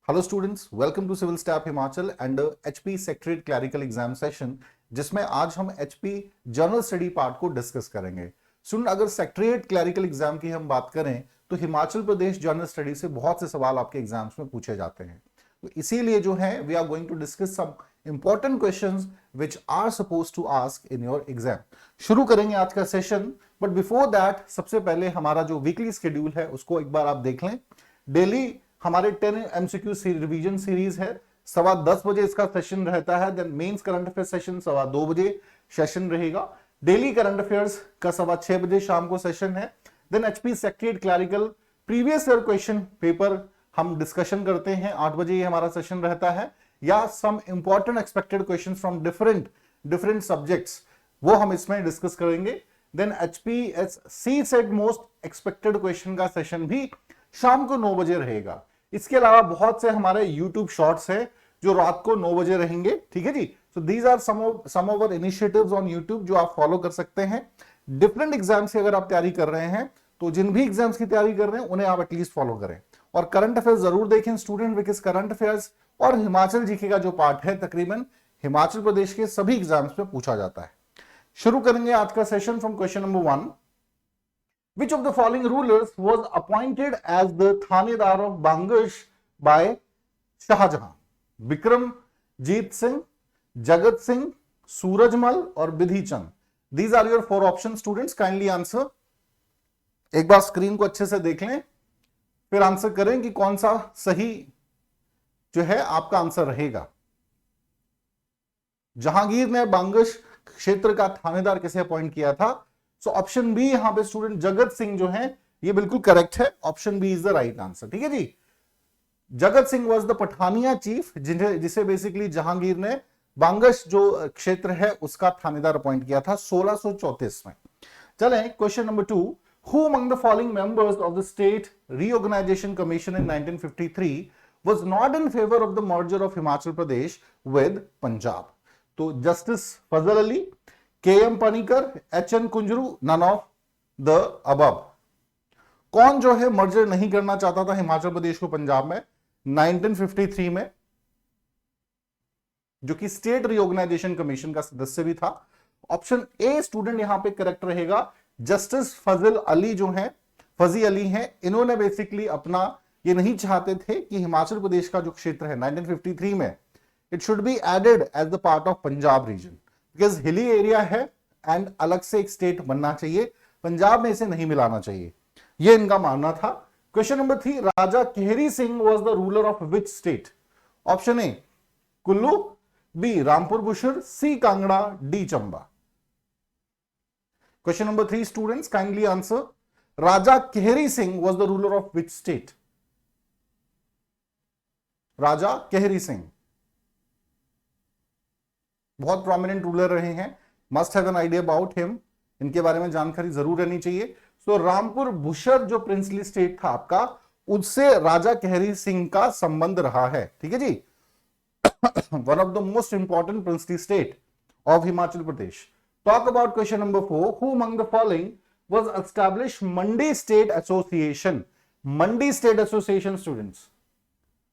Hello students, welcome to civil staff Himachal and HP secretariat clerical exam session, जिसमें आज हम HP general study part को discuss करेंगे। Student, अगर सेक्रेटरीट क्लरिकल एग्जाम की हम बात करें तो हिमाचल प्रदेश जनरल स्टडी से बहुत से सवाल आपके एग्जाम्स में पूछे जाते हैं। तो इसीलिए जो है we are going to discuss some important questions which are suppose to ask in your exam. शुरू करेंगे आज का सेशन, बट बिफोर दैट सबसे पहले हमारा जो वीकली शेड्यूल है उसको एक बार आप देख लें। डेली हमारे 10 एमसीक्यू रिवीजन सीरीज है। 10:15 बजे इसका सेशन रहता है। Then mains current affair session 2:15 बजे सेशन रहेगा। डेली करंट अफेयर्स का 6:15 बजे शाम को सेशन है। Then HP secretariat clerical previous year question paper हम डिस्कशन करते हैं। 8 बजे ये हमारा सेशन रहता है, या some important expected question from different subjects वो हम इसमें डिस्कस करेंगे। Then HPSC set most expected question का सेशन भी शाम को 9 बजे रहेगा। इसके अलावा बहुत से हमारे YouTube शॉर्ट्स हैं जो रात को 9 बजे रहेंगे। ठीक है जी। So these are some of our initiatives on YouTube जो आप फॉलो कर सकते हैं। डिफरेंट एग्जाम्स की अगर आप तैयारी कर रहे हैं तो जिन भी एग्जाम्स की तैयारी कर रहे हैं उन्हें आप एटलीस्ट फॉलो करें, और करंट अफेयर्स जरूर देखें स्टूडेंट, बिकॉज करंट अफेयर्स और हिमाचल जीके का जो पार्ट है तकरीबन हिमाचल प्रदेश के सभी एग्जाम्स में पूछा जाता है। शुरू करेंगे आज का session from question number 1। Which of the following rulers was appointed as the Thanedar of Bangash by Shahjahan? Bikramjit Singh, Jagat Singh, Surajmal और बिधि चंद। These are your 4 options students. Kindly answer. एक बार स्क्रीन को अच्छे से देख लें, फिर answer करें कि कौन सा सही जो है आपका आंसर रहेगा। जहांगीर ने बांगश क्षेत्र का थानेदार कैसे अपॉइंट किया था? सो ऑप्शन बी यहां पे स्टूडेंट जगत सिंह जो है ये बिल्कुल करेक्ट है। Option B is the right answer. ठीक है जी। Jagat Singh was the Pathania chief जिसे बेसिकली जहांगीर ने बांगश जो क्षेत्र है उसका थानेदार अपॉइंट किया था 1634 में। चलें question number 2। Who among the following members of the state reorganisation commission in 1953 was not in favour of the merger of Himachal Pradesh with Punjab? तो justice Fazal Ali, K M. Panikkar, H N. Kunzru, none of the above. कौन जो है मर्जर नहीं करना चाहता था हिमाचल प्रदेश को पंजाब में 1953 में, जो कि स्टेट रीऑर्गेनाइजेशन कमीशन का सदस्य भी था? ऑप्शन ए स्टूडेंट यहां पे करेक्ट रहेगा। जस्टिस फजल अली जो है, फजी अली हैं, इन्होंने बेसिकली अपना ये नहीं चाहते थे कि हिमाचल प्रदेश का जो क्षेत्र है 1953 में it should be added as the part of Punjab region, because hilly area है एंड अलग से एक स्टेट बनना चाहिए, पंजाब में इसे नहीं मिलाना चाहिए, ये इनका मानना था। Question number 3। Raja Kehri Singh was the ruler of which state? Option A Kullu, B Rampur Bushahr, C Kangra, D Chamba. Question number 3 students, kindly answer. Raja Kehri Singh was the ruler of which state? Raja Kehri Singh बहुत प्रोमिनेंट रूलर रहे हैं, must have an idea about him, इनके बारे में जानकारी जरूर रहनी चाहिए। सो रामपुर बुशर जो प्रिंसली स्टेट था आपका, उससे राजा केहरी सिंह का संबंध रहा है। ठीक है जी। One of the most important princely state of Himachal Pradesh. Talk about question number 4। Who among the following was establish Mandi state association? Mandi state association students,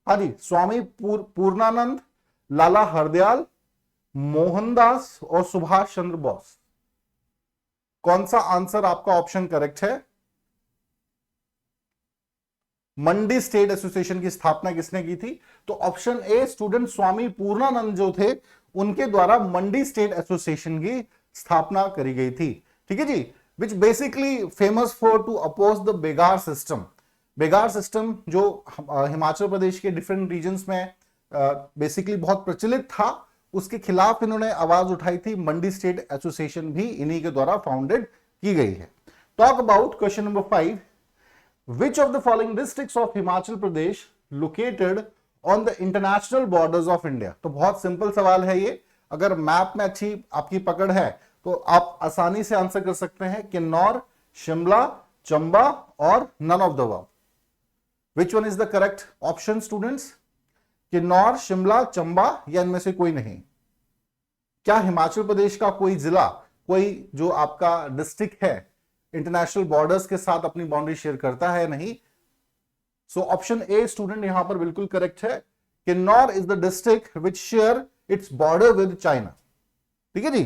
हाँ जी, स्वामी पूर्णानंद, लाला हरदयाल, मोहनदास और सुभाष चंद्र बोस। कौन सा आंसर आपका ऑप्शन करेक्ट है? मंडी स्टेट एसोसिएशन की स्थापना किसने की थी? तो ऑप्शन ए स्टूडेंट स्वामी पूर्णानंद जो थे उनके द्वारा मंडी स्टेट एसोसिएशन की स्थापना करी गई थी। ठीक है जी। Which basically famous for to oppose the begar system. बेगार सिस्टम जो हिमाचल प्रदेश के डिफरेंट रीजन्स में बेसिकली बहुत प्रचलित था, उसके खिलाफ इन्होंने आवाज उठाई थी। मंडी स्टेट एसोसिएशन भी इन्हीं के द्वारा फाउंडेड की गई है। Talk about question number 5। Which of the following districts of Himachal Pradesh located on the international borders of India? तो बहुत सिंपल सवाल है ये, अगर मैप में अच्छी आपकी पकड़ है तो आप आसानी से आंसर कर सकते हैं। किन्नौर, शिमला, चंबा और none of the above. Which one is the correct option students? Kinnaur, Shimla, Chamba या इनमें से कोई नहीं? क्या हिमाचल प्रदेश का कोई जिला, कोई जो आपका डिस्ट्रिक्ट है इंटरनेशनल बॉर्डर्स के साथ अपनी बाउंड्री शेयर करता है? नहीं। सो ऑप्शन ए स्टूडेंट यहां पर बिल्कुल करेक्ट है। Kinnaur is the district which share its border with China. ठीक है जी,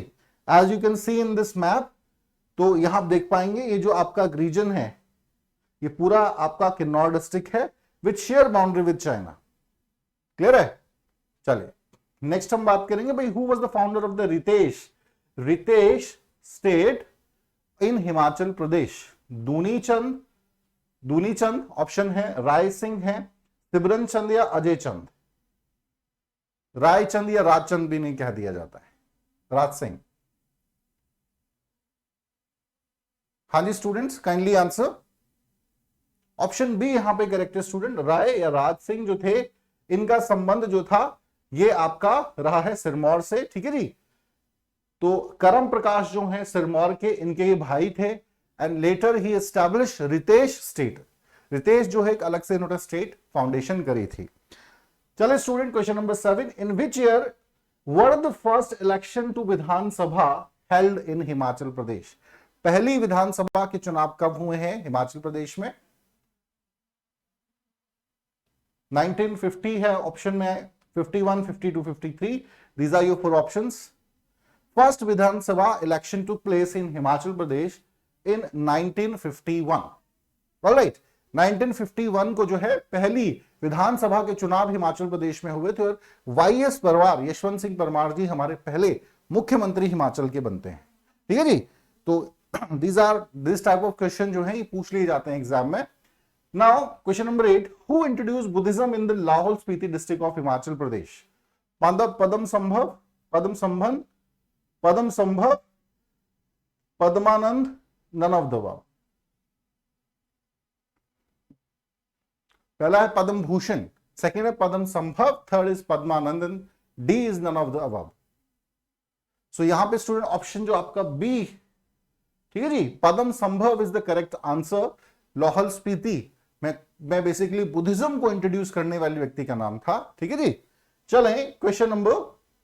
as you can see in this map, तो यहां आप देख पाएंगे ये जो आपका रीजन है ये पूरा आपका किन्नौर डिस्ट्रिक्ट है which share boundary with China. Clear है? चलिए नेक्स्ट हम बात करेंगे भाई, who was the founder of the Ritesh state in Himachal Pradesh? Duni Chand option है, राय सिंह है, सिबरन चंद या अजय चंद। रायचंद या राजचंद भी नहीं कह दिया जाता है, राज सिंह। हाँ जी students, kindly answer. Option B यहां पे करेक्ट है स्टूडेंट, राय या राज सिंह जो थे इनका संबंध जो था ये आपका रहा है सिरमौर से। ठीक है जी, तो करम प्रकाश जो है सिरमौर के, इनके ये भाई थे and later he establish Ritesh state. Ritesh जो है एक अलग से इन्होंने स्टेट फाउंडेशन करी थी। चले student question number 7, in which year were the first election to Vidhansabha held in Himachal Pradesh? पहली विधानसभा के चुनाव कब हुए हैं हिमाचल प्रदेश में? 1950 है ऑप्शन में, 51, 52, 53, these are your 4 options. First Vidhan Sabha election took place in Himachal Pradesh in 1951. All right, 1951 को जो है पहली विधानसभा के चुनाव हिमाचल प्रदेश में हुए थे और वाईएस परमार, यशवंत सिंह परमार जी हमारे पहले मुख्यमंत्री हिमाचल के बनते हैं। ठीक है जी, तो दिस टाइप ऑफ क्वेश्चन जो है ये पूछ लिए जाते हैं एग्जाम में। Now question number 8, who introduce Buddhism in the Lahaul Spiti district of Himachal Pradesh? Padam Sambhav, Padmanand, none of the above. पहला है पद्म भूषण, सेकेंड है Padma Sambhav, third is Padmanandan, D is none of the above. So यहां पे स्टूडेंट ऑप्शन जो आपका बी, ठीक है जी, पद्म संभव is the correct answer. Lahaul Spiti में बेसिकली बुद्धिज्म को इंट्रोड्यूस करने वाले व्यक्ति का नाम था। ठीक है जी, चलें क्वेश्चन नंबर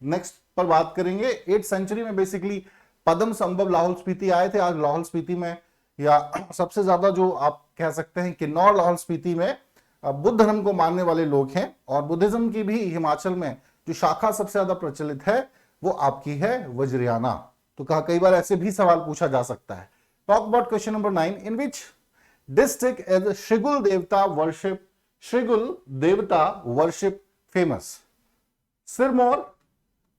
नेक्स्ट पर बात करेंगे। 8th सेंचुरी में बेसिकली पद्म संभव लाहौल स्पीति आए थे। आज लाहौल स्पीति में या सबसे ज्यादा जो आप कह सकते हैं किन्नौर लाहौल स्पीति में बुद्ध धर्म को मानने वाले लोग हैं और बुद्धिज्म की भी हिमाचल में जो शाखा सबसे ज्यादा प्रचलित है वो आपकी है वज्रयाना। तो कहा कई बार ऐसे भी सवाल पूछा जा सकता है। Talk about question number 9, in which district is Shrigul देवता वर्शिप फेमस? सिरमौर,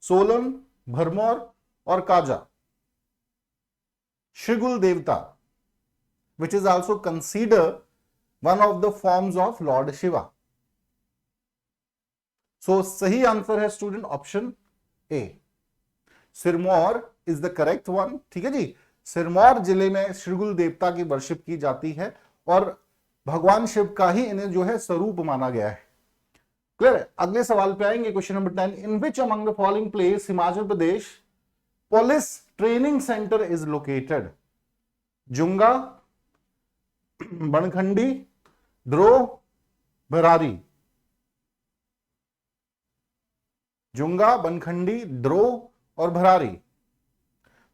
सोलन, भरमौर और काजा। श्रीगुल देवता which is also considered one of the forms of Lord Shiva. So सही आंसर है student option A, Sirmaur is the correct one. ठीक है जी, सिरमौर जिले में श्रीगुल देवता की वर्शिप की जाती है और भगवान शिव का ही इन्हें जो है स्वरूप माना गया है। क्लियर है? अगले सवाल पे आएंगे question number 10, in which among the following place Himachal Pradesh police training center is located? Junga, Bankhandi, Daroh, Bharari. Junga, Bankhandi, Daroh और Bharari.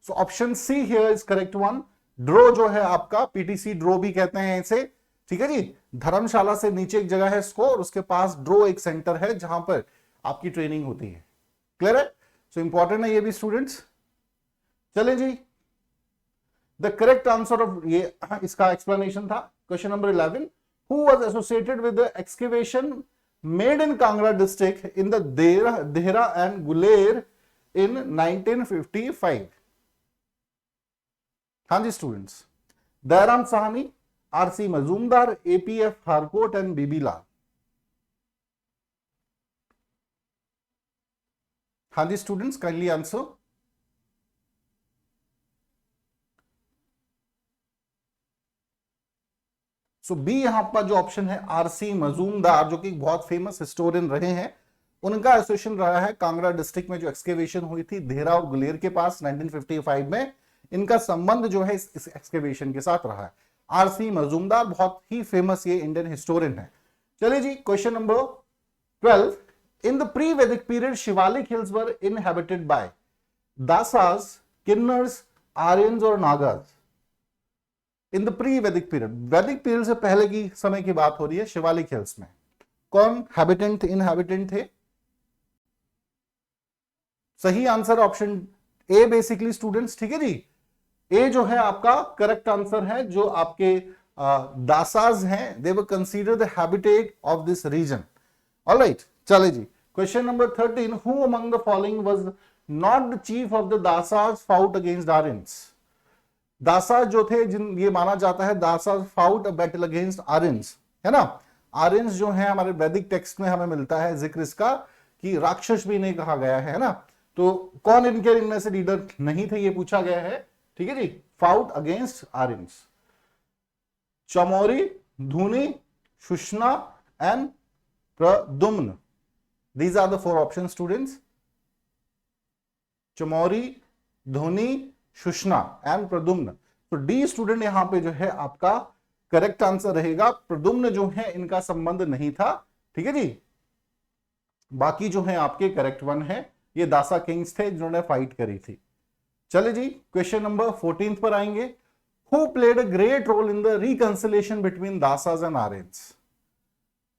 So option C here is correct one. Daroh जो है आपका पीटीसी ड्रो भी कहते हैं इसे। ठीक है जी, धर्मशाला से नीचे एक जगह है इसको और उसके पास ड्रो एक सेंटर है जहां पर आपकी ट्रेनिंग होती है। क्लियर है? सो इंपॉर्टेंट है ये भी स्टूडेंट्स। चलें जी, द करेक्ट आंसर ऑफ ये इसका एक्सप्लेनेशन था question number 11, who was associated with the excavation made in Kangra district in the Dehra and Guler in 1955? हाँ जी students, Dayaram Sahni, R C Majumdar, A P F Harcourt and B B Lal. हाँ जी students, kindly answer. So B यहां पर जो ऑप्शन है आरसी मजूमदार, जो कि बहुत फेमस हिस्टोरियन रहे हैं, उनका एसोसिएशन रहा है कांगड़ा डिस्ट्रिक्ट में जो एक्सकेवेशन हुई थी देहरा और गुलेर के पास 1955 में। इनका संबंध जो है इस एक्सकेवेशन के साथ रहा है। आरसी मजूमदार बहुत ही फेमस ये इंडियन हिस्टोरियन है। चलिए जी, question number 12, in the pre Vedic period Shivalik hills were inhabited by Dasas, Kinnars, Aryans और Nagas? In the pre Vedic period, Vedic period से पहले की समय की बात हो रही है, शिवालिक हिल्स में कौन हैबिटेंट इनहैबिटेंट थे? सही answer option A basically students, ठीक है जी। ए जो है आपका करेक्ट आंसर है। जो आपके दासाज हैं, they were consider the habitat of this region. Alright, चले जी। Question number 13, who among the following was not the chief of the Dasas fought against Aryans? Dasas जो थे, जिन ये माना जाता है Dasas fought a battle against Aryans, है ना। आर्यंस जो है हमारे वैदिक टेक्स्ट में हमें मिलता है जिक्र इसका कि राक्षस भी नहीं कहा गया है ना। तो कौन इनमें से लीडर नहीं थे, ये पूछा गया है, ठीक है जी। Fought against Aryans, Chamori, Dhuni, Shushna and Pradyumna. These are the 4 option students. Chamori, Dhuni, Shushna and Pradyumna. तो डी स्टूडेंट यहां पे जो है आपका करेक्ट आंसर रहेगा। प्रदुम्न जो है इनका संबंध नहीं था, ठीक है जी। बाकी जो है आपके करेक्ट वन है, ये दासा किंग्स थे जिन्होंने फाइट करी थी। चले जी, क्वेश्चन नंबर 14 पर आएंगे। Who played a great role in the reconciliation between Dasas and Aryans?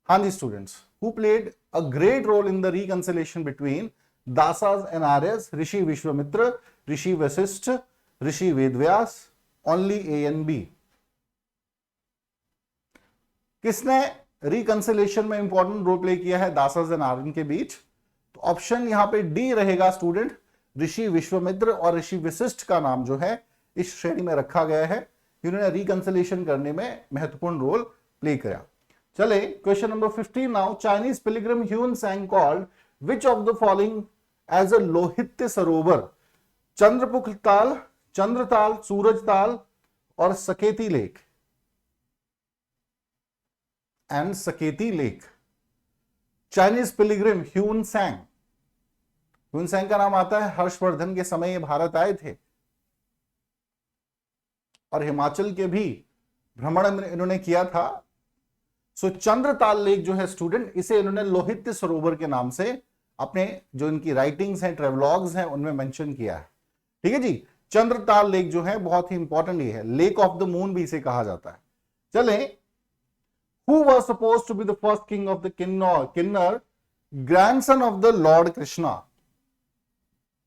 हाँ जी students, who played a great role in the reconciliation between Dasas and Aryans? Rishi Vishwamitra, Rishi Vashishtha, Rishi Vedvyas, only A and B. किसने रिकंसिलिएशन में इंपॉर्टेंट रोल प्ले किया है दासाज and Aryan के बीच? तो ऑप्शन यहां पे डी रहेगा स्टूडेंट। ऋषि विश्वामित्र और ऋषि वशिष्ठ का नाम जो है इस श्रेणी में रखा गया है, इन्होंने रिकंसिलिएशन करने में महत्वपूर्ण रोल प्ले किया। चले question number 15 now. Chinese pilgrim Hiuen Tsang called which of the following as a Lohitya Sarovar? Chandrapukh Tal, Chandratal, Suraj Tal और Saketi lake and Saketi lake. Chinese pilgrim Hiuen Tsang, Hiuen Tsang का नाम आता है, हर्षवर्धन के समय ये भारत आए थे और हिमाचल के भी भ्रमण इन्होंने किया था। सो चंद्रताल लेक जो है स्टूडेंट, इसे इन्होंने लोहित्य सरोवर के नाम से अपने जो इनकी राइटिंग्स हैं, ट्रेवलॉग्स हैं, उनमें मेंशन किया है, ठीक है जी। चंद्रताल लेक जो है बहुत ही इंपॉर्टेंट ये है, लेक ऑफ द मून भी इसे कहा जाता है। चले, who was supposed to be the first king of the Kinnar, grandson of the lord Krishna?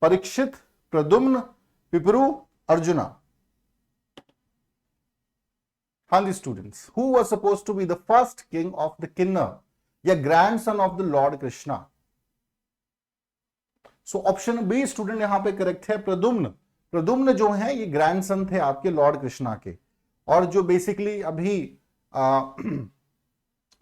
Parikshit, Pradyumna, Pipru, Arjuna. हाँ जी students, who was supposed to be the first king of the Kinnar या grandson of the lord Krishna? So option B student यहां पे correct है, प्रद्युम्न। प्रद्युम्न जो है ये grandson थे आपके लॉर्ड कृष्णा के, और जो बेसिकली अभी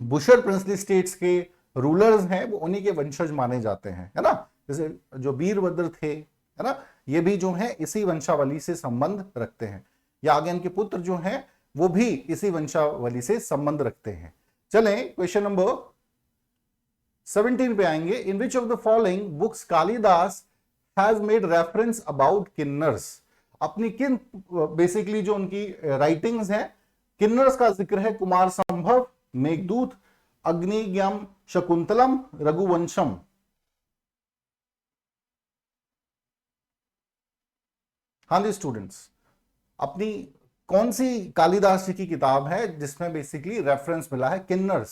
बुशर प्रिंसली स्टेट्स के रूलर्स हैं वो उन्हीं के वंशज माने जाते हैं, है ना। जैसे जो वीरभद्र थे, है ना, ये भी जो है इसी वंशावली से संबंध रखते हैं। याज्ञन के पुत्र जो हैं वो भी इसी वंशावली से संबंध रखते हैं। चलें क्वेश्चन नंबर 17 पे आएंगे। In which of the following books Kalidas has made reference about Kinnars? अपनी किन बेसिकली जो उनकी राइटिंग्स हैं, किन्नर्स का जिक्र है कुमार संभव, मेघदूत, अग्निज्ञम, शकुंतलम, रघुवंशम। हाँ जी स्टूडेंट्स, अपनी कौन सी कालिदास जी की किताब है जिसमें बेसिकली रेफरेंस मिला है किन्नर्स?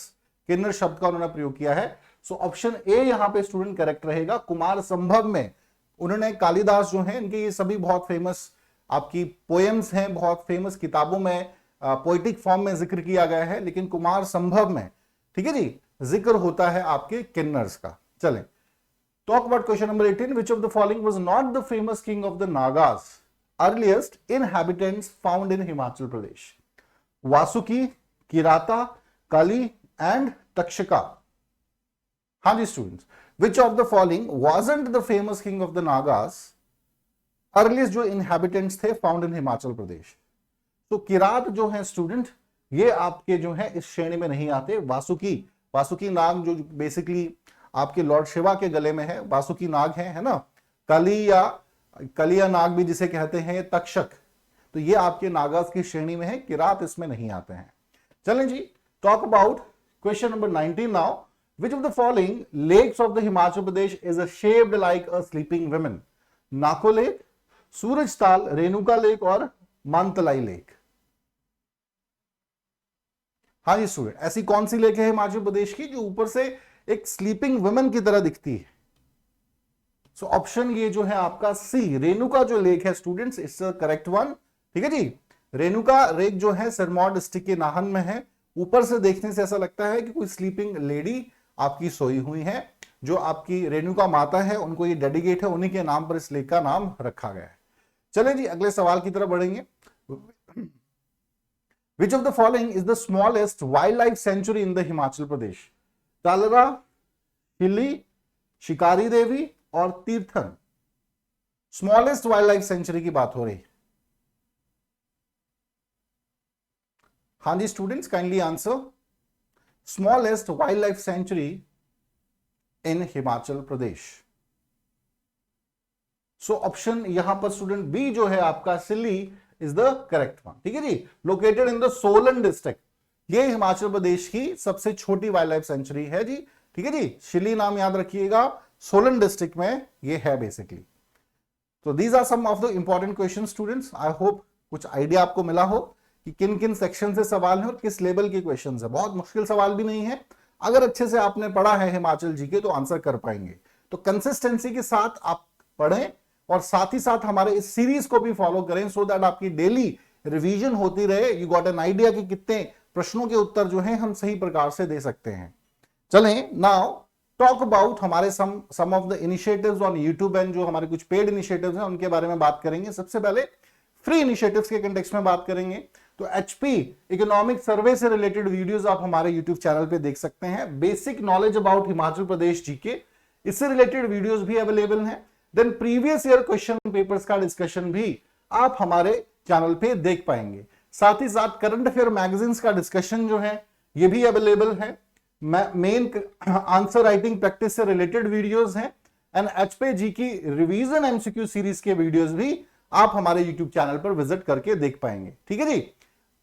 किन्नर शब्द का उन्होंने प्रयोग किया है। सो ऑप्शन ए यहां पे स्टूडेंट करेक्ट रहेगा। कुमार संभव में उन्होंने कालिदास जो है इनके ये सभी बहुत फेमस आपकी पोएम्स हैं, बहुत फेमस किताबों में पोइटिक फॉर्म में जिक्र किया गया है, लेकिन कुमार संभव में, ठीक है जी, जिक्र होता है आपके किन्नर्स का। चलें, talk about question number 18। Which of the following was not the famous king of the Nagas, earliest inhabitants found in Himachal Pradesh? Vasuki, Kirata, Kali and Takshaka. हाँ जी students, which of the following wasn't the famous king of the Nagas, earliest जो inhabitants थे found in Himachal Pradesh? तो किरात जो है student ये आपके जो है इस श्रेणी में नहीं आते। वासुकी नाग जो बेसिकली आपके लॉर्ड शिवा के गले में है, वासुकी नाग है ना। कलिया नाग भी जिसे कहते हैं, ये तक्षक, तो ये आपके नागास की श्रेणी में है, किरात इसमें नहीं आते हैं। चलें जी, talk about question number 19 now. Which of the following lakes of the Himachal Pradesh is shaped like a sleeping woman? Nako lake, Suraj Tal, Renuka lake और मानतलाई लेक। हाँ जी स्टूडेंट, ऐसी कौन सी लेक है हिमाचल प्रदेश की जो ऊपर से एक स्लीपिंग वुमेन की तरह दिखती है? सो ऑप्शन ये जो है आपका सी, रेणुका जो लेक है students, it's the correct one. ठीक है जी, रेणुका लेक जो है सिरमौर डिस्ट्रिक्ट के नाहन में है। ऊपर से देखने से ऐसा लगता है कि कोई स्लीपिंग लेडी आपकी सोई हुई है। जो आपकी रेणुका माता है उनको ये डेडिकेट है, उन्हीं के नाम पर इस लेक का नाम रखा गया है। चले जी अगले सवाल की तरफ बढ़ेंगे। Which of the following is the smallest wildlife sanctuary in the Himachal Pradesh? Kalra, हिली, शिकारी देवी और Tirthan. Smallest wild life sanctuary की बात हो रही। हाँ जी students, kindly answer. Smallest wild life sanctuary in Himachal Pradesh. So option यहां पर स्टूडेंट बी जो है आपका Shilli is the correct one. ठीक है जी, located in the Solan district. ये हिमाचल प्रदेश की सबसे छोटी वाइल्ड लाइफ सेंचुरी है जी। ठीक है जी, शिली नाम याद रखिएगा, सोलन डिस्ट्रिक्ट में ये है बेसिकली। तो these are some of the important question students. I hope कुछ आइडिया आपको मिला हो कि किन किन सेक्शन से सवाल है और किस लेवल के क्वेश्चन है। बहुत मुश्किल सवाल भी नहीं है, अगर अच्छे से आपने पढ़ा है हिमाचल जीके तो आंसर कर पाएंगे। तो कंसिस्टेंसी के साथ आप पढ़ें और साथ ही साथ हमारे इस सीरीज को भी फॉलो करें, सो दैट आपकी डेली रिवीजन होती रहे। यू गॉट एन आइडिया कि कितने प्रश्नों के उत्तर जो हैं हम सही प्रकार से दे सकते हैं। चलें नाउ टॉक अबाउट हमारे some of the initiatives on YouTube and जो हमारे कुछ पेड इनिशिएटिव्स हैं उनके बारे में बात करेंगे। सबसे पहले फ्री इनिशिएटिव्स के कंटेक्स्ट में बात करेंगे। तो एचपी इकोनॉमिक सर्वे से रिलेटेड वीडियोस आप हमारे यूट्यूब चैनल पे देख सकते हैं। Basic knowledge about Himachal Pradesh GK, इससे रिलेटेड वीडियोस भी अवेलेबल हैं। Then previous year question papers का डिस्कशन भी आप हमारे चैनल पे देख पाएंगे। साथ ही साथ करंट अफेयर मैगजीन्स का डिस्कशन जो है ये भी अवेलेबल है। मेन आंसर राइटिंग प्रैक्टिस से रिलेटेड वीडियोस हैं एंड एचपी जी की रिवीजन एमसीक्यू सीरीज के वीडियोस भी आप हमारे यूट्यूब चैनल पर विजिट करके देख पाएंगे। ठीक है जी,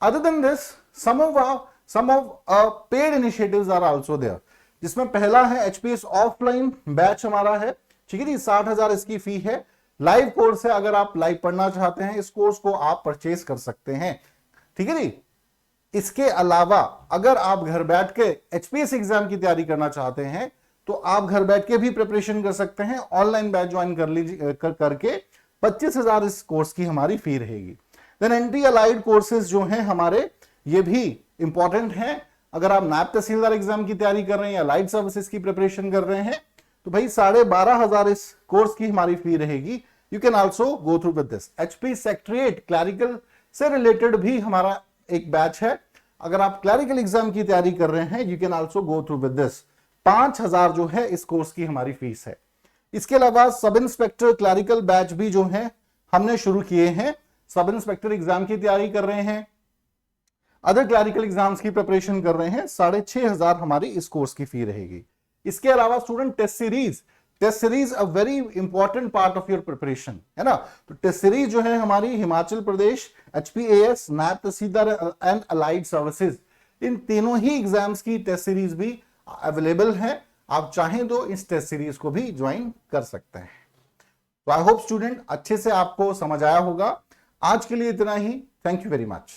other than this some of paid initiatives are also there, जिसमें पहला है एचपीएस ऑफलाइन बैच हमारा है। ठीक है जी, 60,000 इसकी फी है। लाइव कोर्स है, अगर आप लाइव पढ़ना चाहते हैं इस कोर्स को आप परचेज कर सकते हैं। ठीक है जी, इसके अलावा अगर आप घर बैठ के एचपीएस एग्जाम की तैयारी करना चाहते हैं तो आप घर बैठ के भी प्रिपरेशन कर सकते हैं। ऑनलाइन बैच ज्वाइन कर लीजिए करके 25,000 इस कोर्स की हमारी फी रहेगी। देन एंटी अलाइड कोर्सेज जो हैं हमारे, ये भी इंपॉर्टेंट हैं। अगर आप नायब तहसीलदार एग्जाम की तैयारी कर रहे हैं या लाइट सर्विसेज की प्रिपरेशन कर रहे हैं तो भाई 12,500 इस कोर्स की हमारी फी रहेगी। You can also go through with this. HP secretariat clerical से रिलेटेड भी हमारा एक बैच है। अगर आप क्लैरिकल एग्जाम की तैयारी कर रहे हैं you can also go through with this. 5,000 जो है इस कोर्स की हमारी फीस है। इसके अलावा सब इंस्पेक्टर क्लैरिकल बैच भी जो है हमने शुरू किए हैं। सब इंस्पेक्टर एग्जाम की तैयारी कर रहे हैं, अदर क्लैरिकल एग्जाम्स की प्रिपरेशन कर रहे हैं, 6,500 हमारी इस कोर्स की फी रहेगी। इसके अलावा student test series a very important part of your preparation है ना। तो टेस्ट सीरीज जो है हमारी हिमाचल प्रदेश एचपीएएस, नायब तहसीलदार एंड अलाइड सर्विसेज, इन तीनों ही एग्जाम्स की टेस्ट सीरीज भी अवेलेबल है। आप चाहें तो इस टेस्ट सीरीज को भी ज्वाइन कर सकते हैं। तो आई होप स्टूडेंट अच्छे से आपको समझ आया होगा। आज के लिए इतना ही। Thank you very much.